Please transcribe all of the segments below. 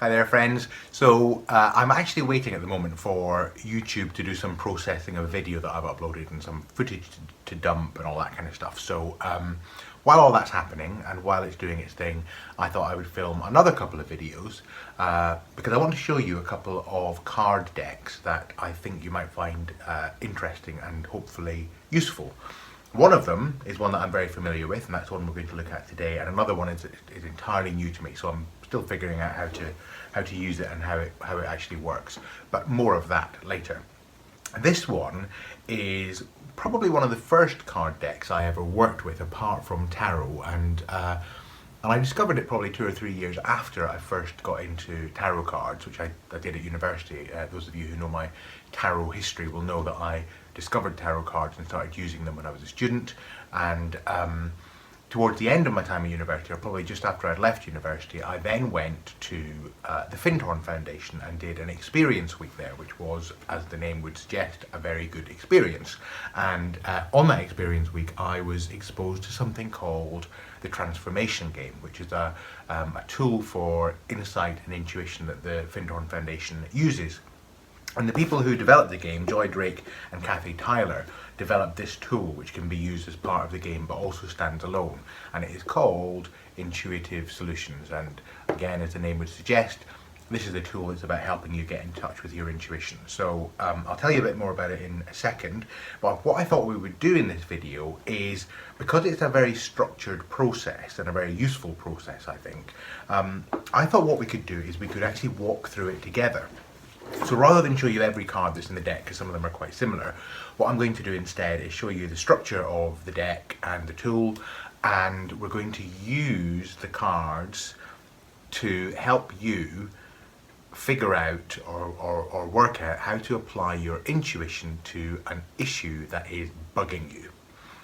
Hi there friends. So I'm actually waiting at the moment for YouTube to do some processing of a video that I've uploaded and some footage to dump and all that kind of stuff. So while all that's happening and while it's doing its thing, I thought I would film another couple of videos because I want to show you a couple of card decks that I think you might find interesting and hopefully useful. One of them is one that I'm very familiar with, and that's one we're going to look at today. And another one is entirely new to me, so I'm still figuring out how to use it and how it actually works. But more of that later. This one is probably one of the first card decks I ever worked with, apart from tarot, and I discovered it probably 2 or 3 years after I first got into tarot cards, which I did at university. Those of you who know my tarot history will know that I discovered tarot cards and started using them when I was a student, and towards the end of my time at university, or probably just after I'd left university, I then went to the Findhorn Foundation and did an experience week there, which was, as the name would suggest, a very good experience. And on that experience week, I was exposed to something called the transformation game, which is a tool for insight and intuition that the Findhorn Foundation uses. And the people who developed the game, Joy Drake and Kathy Tyler, developed this tool which can be used as part of the game but also stands alone. And it is called Intuitive Solutions. And again, as the name would suggest, this is a tool that's about helping you get in touch with your intuition. So I'll tell you a bit more about it in a second. But what I thought we would do in this video is, because it's a very structured process and a very useful process, I think, I thought what we could do is we could actually walk through it together. So rather than show you every card that's in the deck, because some of them are quite similar, what I'm going to do instead is show you the structure of the deck and the tool, and we're going to use the cards to help you figure out or work out how to apply your intuition to an issue that is bugging you.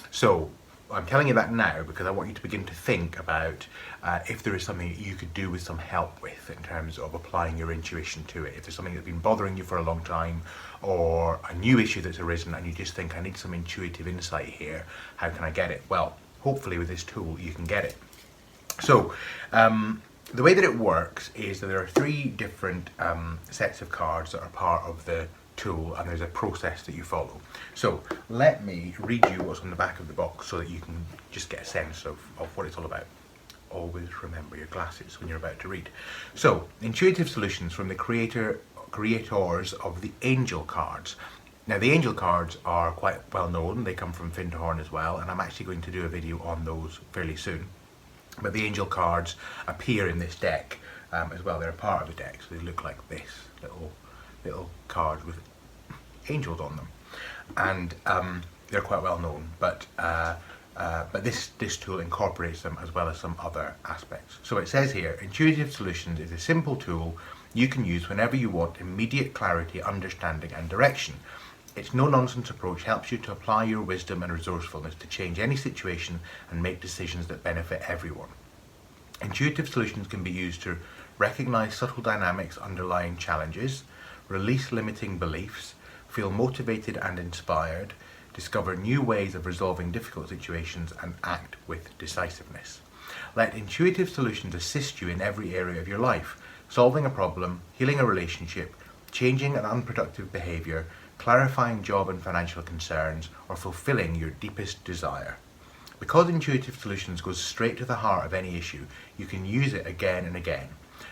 So I'm telling you that now because I want you to begin to think about if there is something that you could do with some help with in terms of applying your intuition to it. If there's something that's been bothering you for a long time, or a new issue that's arisen and you just think, I need some intuitive insight here, how can I get it? Well, hopefully with this tool you can get it. So the way that it works is that there are 3 different sets of cards that are part of the tool, and there's a process that you follow. So let me read you what's on the back of the box so that you can just get a sense of what it's all about. Always remember your glasses when you're about to read. So, Intuitive Solutions from the creators of the Angel cards. Now the Angel cards are quite well known, they come from Findhorn as well, and I'm actually going to do a video on those fairly soon. But the Angel cards appear in this deck as well. They're a part of the deck, so they look like this, little cards with angels on them, and they're quite well known, but this tool incorporates them as well as some other aspects. So it says here, Intuitive Solutions is a simple tool you can use whenever you want immediate clarity, understanding and direction. Its no-nonsense approach helps you to apply your wisdom and resourcefulness to change any situation and make decisions that benefit everyone. Intuitive Solutions can be used to recognize subtle dynamics underlying challenges, release limiting beliefs, feel motivated and inspired, discover new ways of resolving difficult situations and act with decisiveness. Let Intuitive Solutions assist you in every area of your life, solving a problem, healing a relationship, changing an unproductive behavior, clarifying job and financial concerns, or fulfilling your deepest desire. Because Intuitive Solutions goes straight to the heart of any issue, you can use it again and again.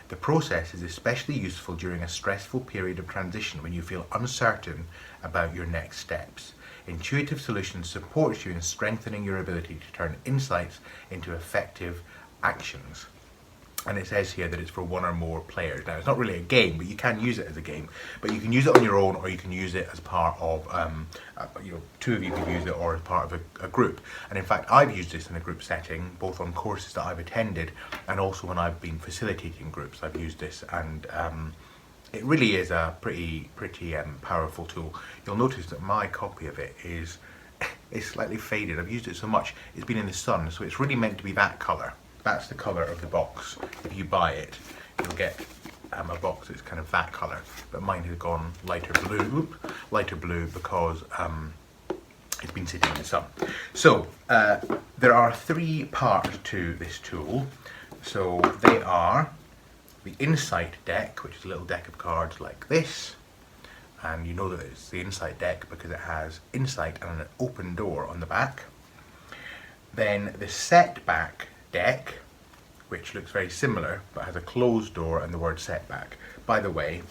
The process is especially useful during a stressful period of transition when you feel uncertain about your next steps. Intuitive Solutions supports you in strengthening your ability to turn insights into effective actions. And it says here that it's for 1 or more players. Now, it's not really a game, but you can use it as a game. But you can use it on your own, or you can use it as part of, 2 of you can use it, or as part of a group. And in fact, I've used this in a group setting, both on courses that I've attended, and also when I've been facilitating groups, I've used this. And it really is a pretty powerful tool. You'll notice that my copy of it is slightly faded. I've used it so much, it's been in the sun, so it's really meant to be that colour. That's the colour of the box. If you buy it, you'll get a box that's kind of that colour, but mine has gone lighter blue because it's been sitting in the sun. So there are 3 parts to this tool. So they are the insight deck, which is a little deck of cards like this, and you know that it's the insight deck because it has insight and an open door on the back. Then the setback deck, which looks very similar but has a closed door and the word setback. By the way,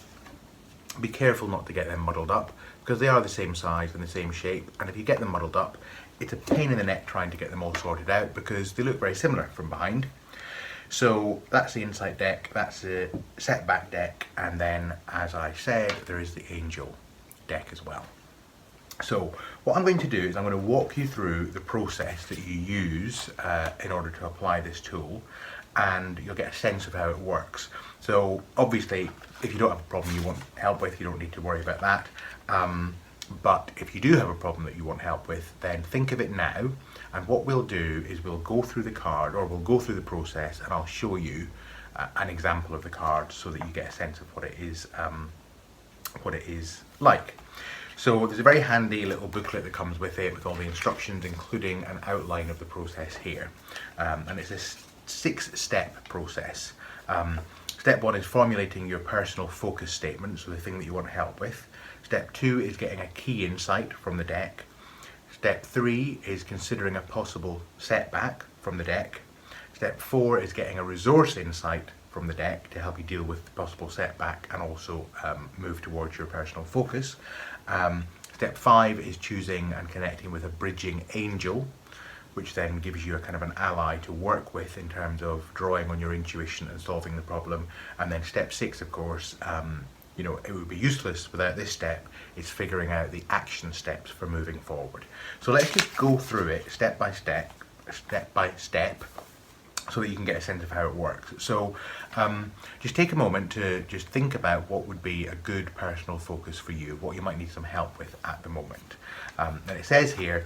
be careful not to get them muddled up because they are the same size and the same shape, and if you get them muddled up, it's a pain in the neck trying to get them all sorted out because they look very similar from behind. So that's the insight deck, that's the setback deck, and then, as I said, there is the angel deck as well. So what I'm going to do is I'm going to walk you through the process that you use in order to apply this tool, and you'll get a sense of how it works. So obviously, if you don't have a problem you want help with, you don't need to worry about that. But if you do have a problem that you want help with, then think of it now. And what we'll do is we'll go through the card, or we'll go through the process, and I'll show you an example of the card so that you get a sense of what it is like. So there's a very handy little booklet that comes with it with all the instructions, including an outline of the process here. And it's a 6-step process. Step 1 is formulating your personal focus statement, so the thing that you want help with. Step 2 is getting a key insight from the deck. Step 3 is considering a possible setback from the deck. Step 4 is getting a resource insight from the deck to help you deal with the possible setback and also move towards your personal focus. Step 5 is choosing and connecting with a bridging angel, which then gives you a kind of an ally to work with in terms of drawing on your intuition and solving the problem. And then step 6, of course, you know, it would be useless without this step. It's figuring out the action steps for moving forward. So let's just go through it step by step, so that you can get a sense of how it works. So just take a moment to just think about what would be a good personal focus for you, what you might need some help with at the moment. And it says here,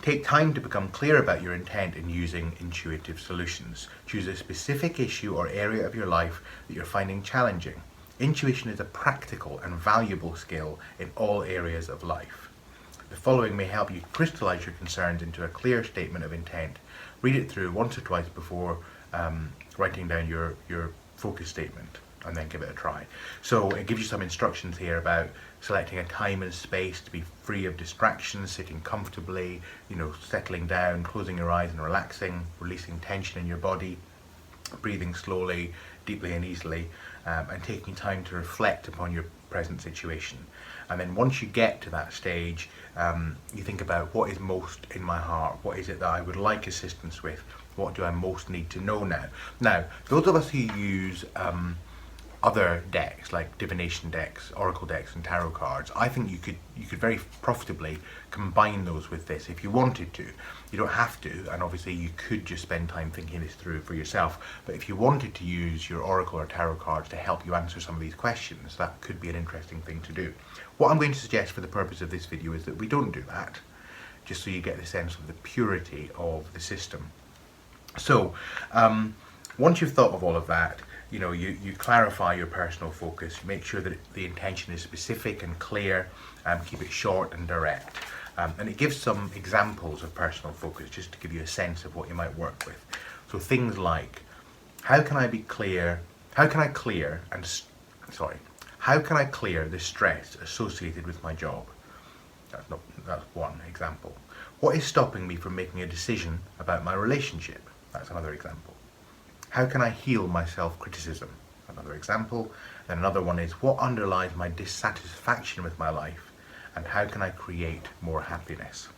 take time to become clear about your intent in using intuitive solutions. Choose a specific issue or area of your life that you're finding challenging. Intuition is a practical and valuable skill in all areas of life. The following may help you crystallize your concerns into a clear statement of intent. Read it through once or twice before writing down your focus statement, and then give it a try. So it gives you some instructions here about selecting a time and space to be free of distractions, sitting comfortably, you know, settling down, closing your eyes and relaxing, releasing tension in your body, breathing slowly, deeply and easily, and taking time to reflect upon your present situation. And then once you get to that stage, you think about what is most in my heart, what is it that I would like assistance with, what do I most need to know now. Now, those of us who use other decks like divination decks, oracle decks and tarot cards, I think you could very profitably combine those with this if you wanted to. You don't have to, and obviously you could just spend time thinking this through for yourself, but if you wanted to use your oracle or tarot cards to help you answer some of these questions, that could be an interesting thing to do. What I'm going to suggest for the purpose of this video is that we don't do that, just so you get the sense of the purity of the system. So once you've thought of all of that, you know, you clarify your personal focus, make sure that the intention is specific and clear, keep it short and direct. And it gives some examples of personal focus just to give you a sense of what you might work with. So things like, how can I clear the stress associated with my job? That's one example. What is stopping me from making a decision about my relationship? That's another example. How can I heal my self-criticism? Another example. Then another one is, what underlies my dissatisfaction with my life? And how can I create more happiness?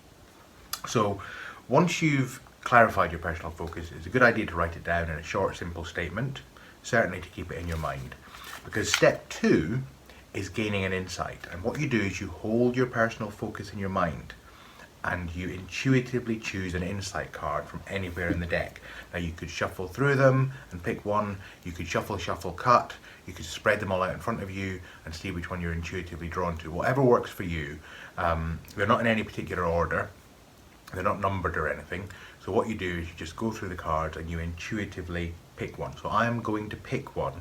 So once you've clarified your personal focus, it's a good idea to write it down in a short, simple statement, certainly to keep it in your mind. Because step 2 is gaining an insight. And what you do is you hold your personal focus in your mind, and you intuitively choose an insight card from anywhere in the deck. Now you could shuffle through them and pick one, you could shuffle, cut, you could spread them all out in front of you and see which one you're intuitively drawn to. Whatever works for you. They're not in any particular order, they're not numbered or anything. So what you do is you just go through the cards and you intuitively pick one. So I am going to pick one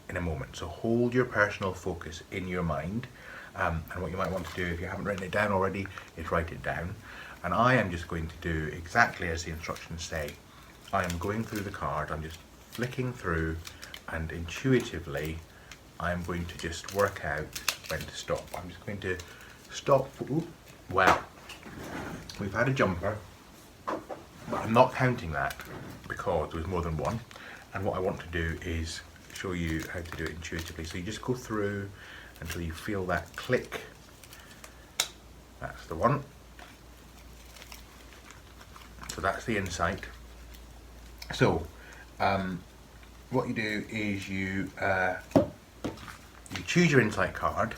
in a moment. So hold your personal focus in your mind. And what you might want to do, if you haven't written it down already, is write it down. And I am just going to do exactly as the instructions say. I am going through the card, I'm just flicking through and intuitively I'm going to just work out when to stop. I'm just going to stop. Ooh, well, we've had a jumper, but I'm not counting that because there's more than one, and what I want to do is show you how to do it intuitively. So you just go through until you feel that click. That's the one. So that's the insight. So what you do is you choose your insight card,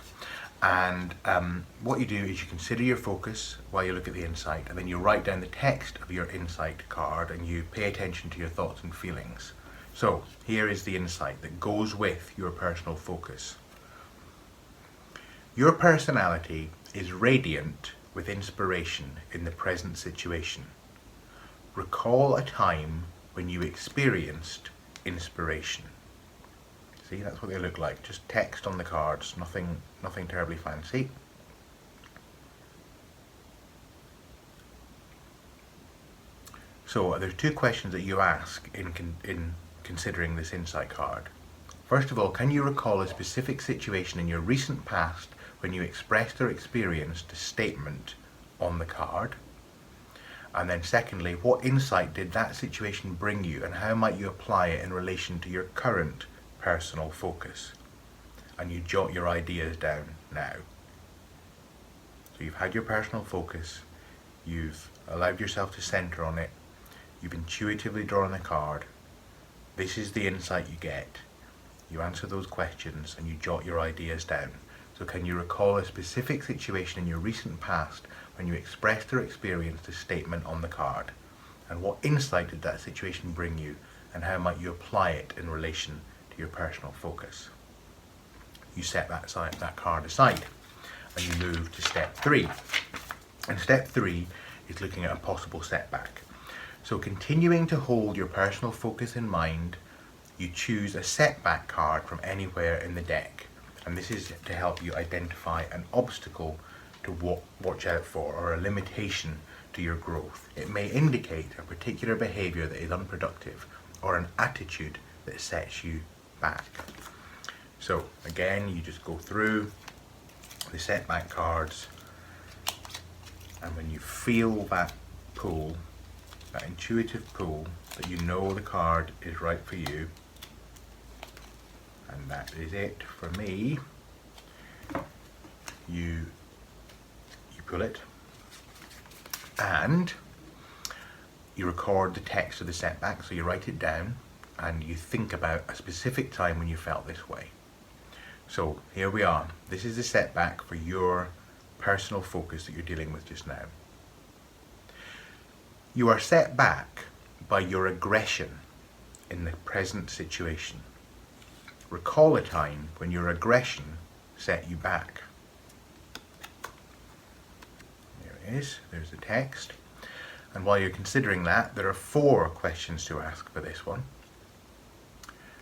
and what you do is you consider your focus while you look at the insight, and then you write down the text of your insight card and you pay attention to your thoughts and feelings. So here is the insight that goes with your personal focus. Your personality is radiant with inspiration in the present situation. Recall a time when you experienced inspiration. See, that's what they look like, just text on the cards, nothing terribly fancy. So there's two questions that you ask in considering this insight card. First of all, can you recall a specific situation in your recent past when you expressed or experienced a statement on the card? And then secondly, what insight did that situation bring you, and how might you apply it in relation to your current personal focus? And you jot your ideas down now. So you've had your personal focus, you've allowed yourself to center on it, you've intuitively drawn a card. This is the insight you get. You answer those questions and you jot your ideas down. So can you recall a specific situation in your recent past when you expressed or experienced a statement on the card? And what insight did that situation bring you, and how might you apply it in relation to your personal focus? You set that card aside and you move to step 3. And step 3 is looking at a possible setback. So continuing to hold your personal focus in mind, you choose a setback card from anywhere in the deck. And this is to help you identify an obstacle to watch out for, or a limitation to your growth. It may indicate a particular behavior that is unproductive, or an attitude that sets you back. So again, you just go through the setback cards, and when you feel that pull, that intuitive pull, that you know the card is right for you, and that is it for me, you pull it and you record the text of the setback. So you write it down and you think about a specific time when you felt this way. So here we are. This is the setback for your personal focus that you're dealing with just now. You are set back by your aggression in the present situation. Recall a time when your aggression set you back. There it is, there's the text. And while you're considering that, there are 4 questions to ask for this one.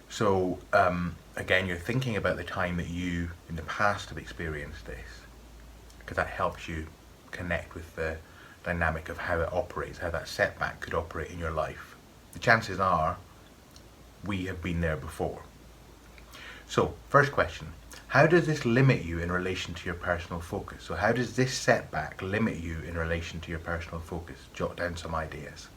So again, you're thinking about the time that you in the past have experienced this, because that helps you connect with the dynamic of how it operates, how that setback could operate in your life. The chances are we have been there before. So first question, how does this limit you in relation to your personal focus? So how does this setback limit you in relation to your personal focus? Jot down some ideas.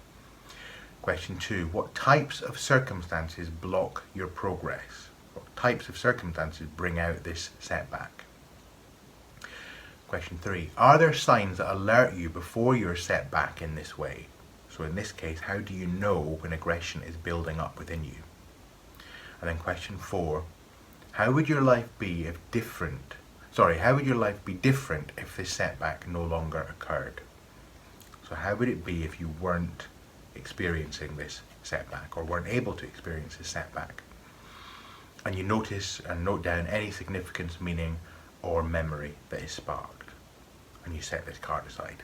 Question 2, what types of circumstances block your progress? What types of circumstances bring out this setback? Question 3, are there signs that alert you before you're set back in this way? So in this case, how do you know when aggression is building up within you? And then question 4, how would your life be different if this setback no longer occurred? So how would it be if you weren't experiencing this setback, or weren't able to experience this setback? And you notice and note down any significance, meaning, or memory that is sparked. And you set this card aside.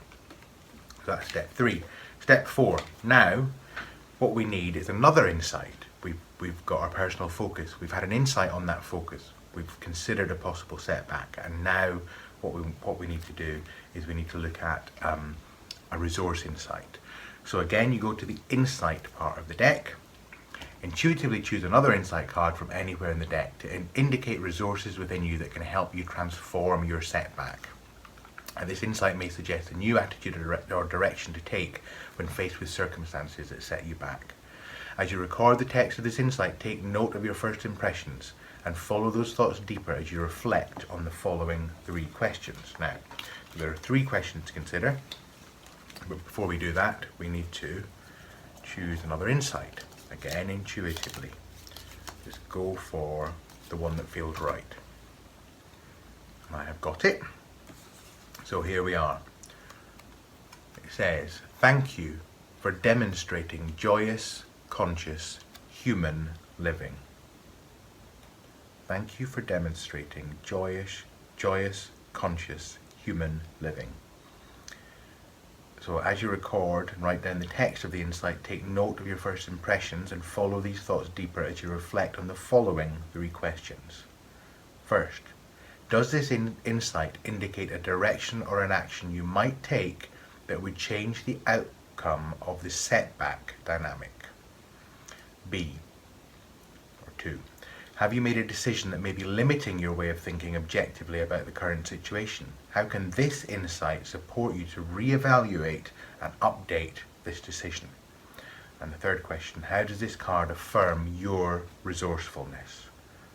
So that's step 3. Step 4. Now, what we need is another insight. We've got our personal focus. We've had an insight on that focus. We've considered a possible setback. And now what we need to do is we need to look at a resource insight. So again, you go to the insight part of the deck. Intuitively choose another insight card from anywhere in the deck to indicate resources within you that can help you transform your setback. And this insight may suggest a new attitude or direction to take when faced with circumstances that set you back. As you record the text of this insight, take note of your first impressions and follow those thoughts deeper as you reflect on the following 3 questions. Now, there are 3 questions to consider, but before we do that, we need to choose another insight. Again, intuitively. Just go for the one that feels right. I have got it. So here we are. It says, thank you for demonstrating joyous, conscious, human living. Thank you for demonstrating joyous, conscious, human living. So as you record and write down the text of the insight, take note of your first impressions and follow these thoughts deeper as you reflect on the following 3 questions. First, does this insight indicate a direction or an action you might take that would change the outcome of the setback dynamic? B, or 2, have you made a decision that may be limiting your way of thinking objectively about the current situation? How can this insight support you to reevaluate and update this decision? And the third question, how does this card affirm your resourcefulness?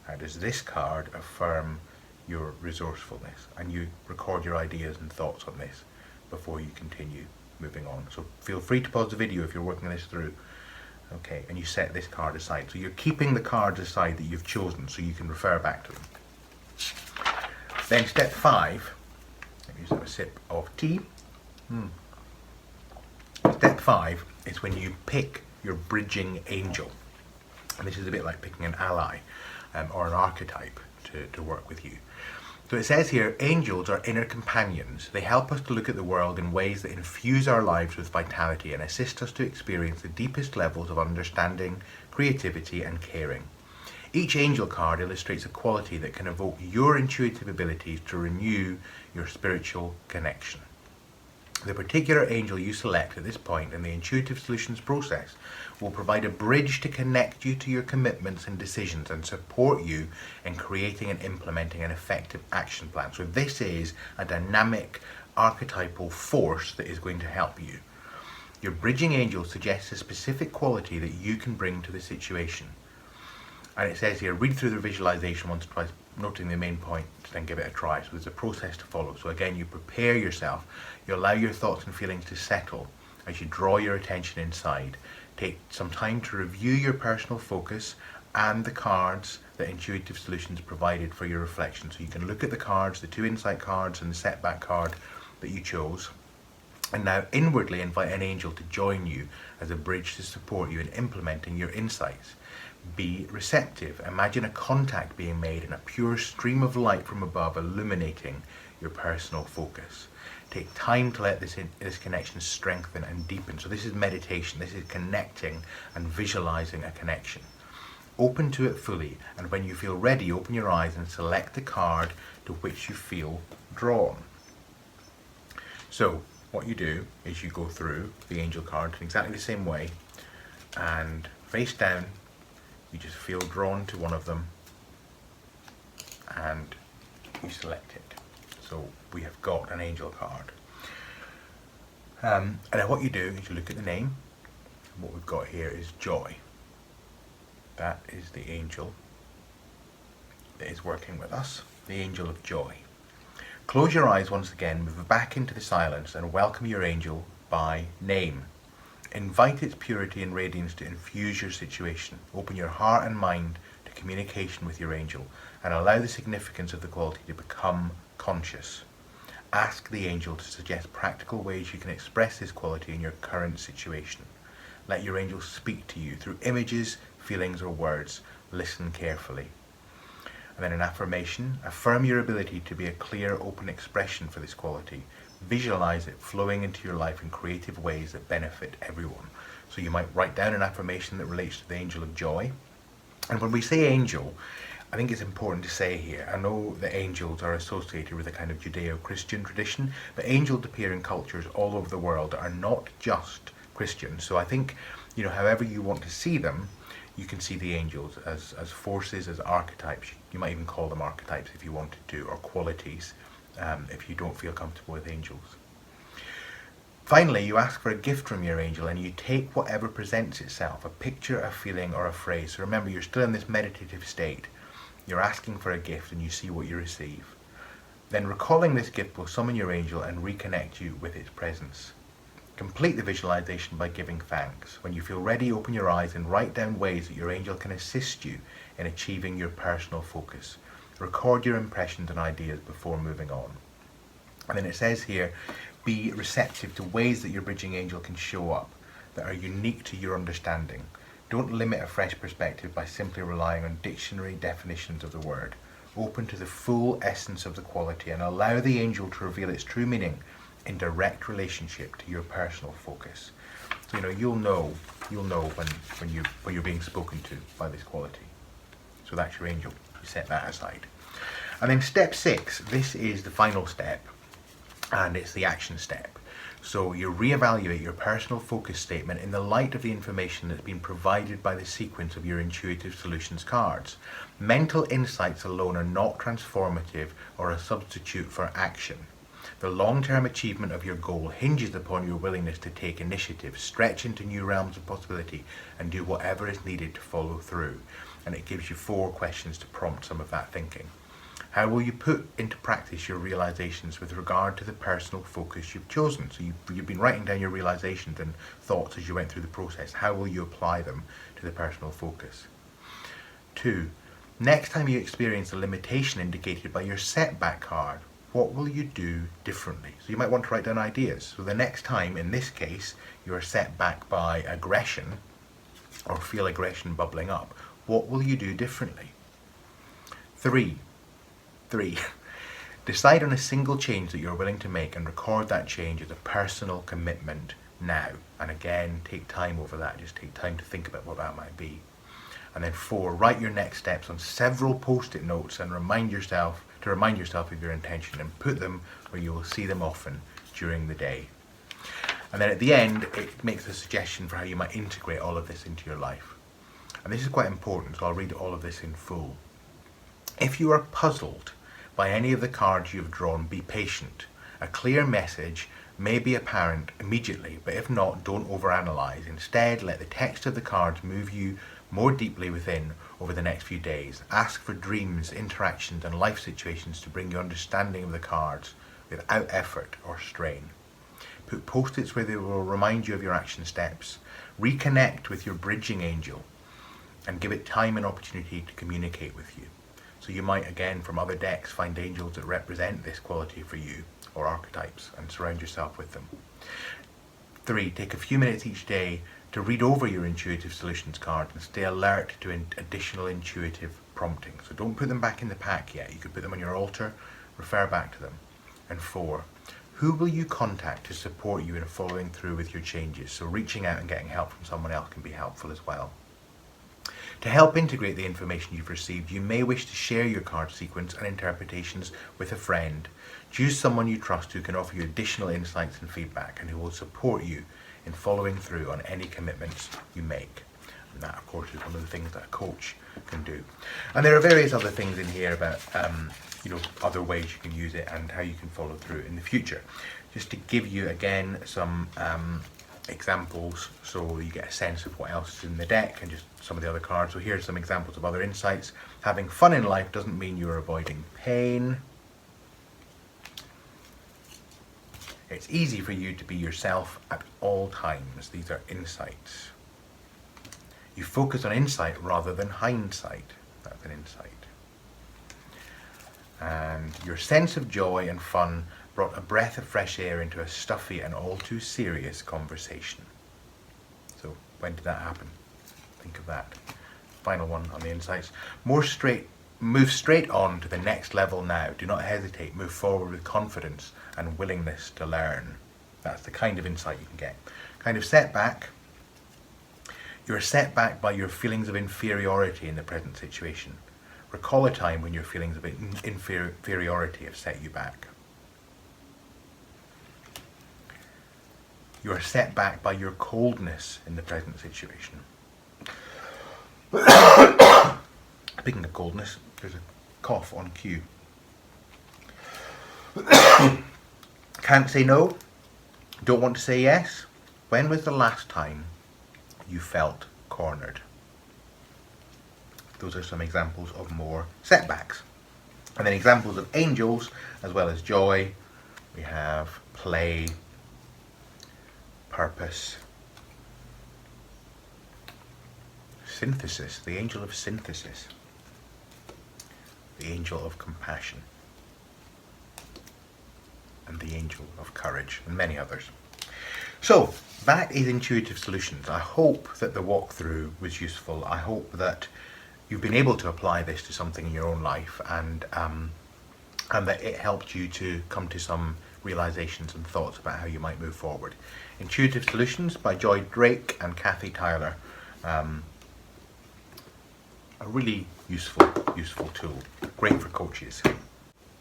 How does this card affirm your resourcefulness? And you record your ideas and thoughts on this before you continue moving on. So feel free to pause the video if you're working this through. Okay, and you set this card aside. So you're keeping the cards aside that you've chosen so you can refer back to them. Then step 5, let me just have a sip of tea. Step 5 is when you pick your bridging angel. And this is a bit like picking an ally or an archetype to work with you. So it says here, angels are inner companions. They help us to look at the world in ways that infuse our lives with vitality and assist us to experience the deepest levels of understanding, creativity, and caring. Each angel card illustrates a quality that can evoke your intuitive abilities to renew your spiritual connection. The particular angel you select at this point in the intuitive solutions process will provide a bridge to connect you to your commitments and decisions and support you in creating and implementing an effective action plan. So this is a dynamic archetypal force that is going to help you. Your bridging angel suggests a specific quality that you can bring to the situation. And it says here, read through the visualization once or twice, noting the main point, then give it a try. So there's a process to follow. So again, you prepare yourself, you allow your thoughts and feelings to settle as you draw your attention inside. Take some time to review your personal focus and the cards that Intuitive Solutions provided for your reflection. So you can look at the cards, the 2 insight cards and the setback card that you chose. And now inwardly invite an angel to join you as a bridge to support you in implementing your insights. Be receptive. Imagine a contact being made and a pure stream of light from above illuminating your personal focus. Take time to let this connection strengthen and deepen. So this is meditation. This is connecting and visualizing a connection. Open to it fully, and when you feel ready, open your eyes and select the card to which you feel drawn. So what you do is you go through the angel cards in exactly the same way, and face down, you just feel drawn to one of them and you select it. So we have got an angel card. And then what you do is you look at the name. What we've got here is joy. That is the angel that is working with us, the angel of joy. Close your eyes once again, move back into the silence and welcome your angel by name. Invite its purity and radiance to infuse your situation. Open your heart and mind to communication with your angel and allow the significance of the quality to become conscious. Ask the angel to suggest practical ways you can express this quality in your current situation. Let your angel speak to you through images, feelings, or words. Listen carefully. And then an affirmation. Affirm your ability to be a clear, open expression for this quality. Visualize it flowing into your life in creative ways that benefit everyone. So you might write down an affirmation that relates to the angel of joy. And when we say angel, I think it's important to say here, I know that angels are associated with a kind of Judeo-Christian tradition, but angels appear in cultures all over the world that are not just Christian. So I think, however you want to see them, you can see the angels as forces, as archetypes. You might even call them archetypes if you wanted to, or qualities, if you don't feel comfortable with angels. Finally, you ask for a gift from your angel and you take whatever presents itself, a picture, a feeling, or a phrase. So remember, you're still in this meditative state. You're asking for a gift and you see what you receive. Then recalling this gift will summon your angel and reconnect you with its presence. Complete the visualization by giving thanks. When you feel ready, open your eyes and write down ways that your angel can assist you in achieving your personal focus. Record your impressions and ideas before moving on. And then it says here, be receptive to ways that your bridging angel can show up that are unique to your understanding. Don't limit a fresh perspective by simply relying on dictionary definitions of the word. Open to the full essence of the quality and allow the angel to reveal its true meaning in direct relationship to your personal focus. So you'll know when you're being spoken to by this quality. So that's your angel. You set that aside. And then step 6, this is the final step, and it's the action step. So you reevaluate your personal focus statement in the light of the information that's been provided by the sequence of your intuitive solutions cards. Mental insights alone are not transformative or a substitute for action. The long-term achievement of your goal hinges upon your willingness to take initiative, stretch into new realms of possibility, and do whatever is needed to follow through. And it gives you 4 questions to prompt some of that thinking. How will you put into practice your realizations with regard to the personal focus you've chosen? So you've been writing down your realizations and thoughts as you went through the process. How will you apply them to the personal focus? 2, next time you experience a limitation indicated by your setback card, what will you do differently? So you might want to write down ideas. So the next time, in this case, you are set back by aggression or feel aggression bubbling up, what will you do differently? 3, decide on a single change that you're willing to make and record that change as a personal commitment now. And again, take time over that. Just take time to think about what that might be. And then 4, write your next steps on several post-it notes and remind yourself of your intention and put them where you will see them often during the day. And then at the end, it makes a suggestion for how you might integrate all of this into your life. And this is quite important, so I'll read all of this in full. If you are puzzled by any of the cards you have drawn, be patient. A clear message may be apparent immediately, but if not, don't overanalyze. Instead, let the text of the cards move you more deeply within over the next few days. Ask for dreams, interactions, and life situations to bring you understanding of the cards without effort or strain. Put post-its where they will remind you of your action steps. Reconnect with your bridging angel and give it time and opportunity to communicate with you. So you might, again, from other decks, find angels that represent this quality for you, or archetypes, and surround yourself with them. 3, take a few minutes each day to read over your intuitive solutions card and stay alert to additional intuitive prompting. So don't put them back in the pack yet. You could put them on your altar, refer back to them. And 4, who will you contact to support you in following through with your changes? So reaching out and getting help from someone else can be helpful as well. To help integrate the information you've received, you may wish to share your card sequence and interpretations with a friend. Choose someone you trust who can offer you additional insights and feedback and who will support you in following through on any commitments you make. And that, of course, is one of the things that a coach can do. And there are various other things in here about other ways you can use it and how you can follow through in the future. Just to give you, again, some examples so you get a sense of what else is in the deck and just some of the other cards. So here's some examples of other insights. Having fun in life doesn't mean you're avoiding pain. It's easy for you to be yourself at all times. These are insights. You focus on insight rather than hindsight. That's an insight. And your sense of joy and fun brought a breath of fresh air into a stuffy and all too serious conversation. So when did that happen? Think of that. Final one on the insights. Move straight on to the next level now. Do not hesitate. Move forward with confidence and willingness to learn. That's the kind of insight you can get. Kind of setback. You're set back by your feelings of inferiority in the present situation. Recall a time when your feelings of inferiority have set you back. You are set back by your coldness in the present situation. Speaking of coldness, there's a cough on cue. Can't say no, don't want to say yes. When was the last time you felt cornered? Those are some examples of more setbacks. And then examples of angels as well as joy. We have play, purpose, synthesis, the angel of synthesis, the angel of compassion, and the angel of courage, and many others. So that is Intuitive Solutions. I hope that the walkthrough was useful. I hope that you've been able to apply this to something in your own life, and that it helped you to come to some realizations and thoughts about how you might move forward. Intuitive Solutions by Joy Drake and Kathy Tyler. A really useful tool. Great for coaches.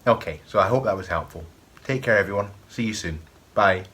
Okay, so I hope that was helpful. Take care everyone. See you soon. Bye.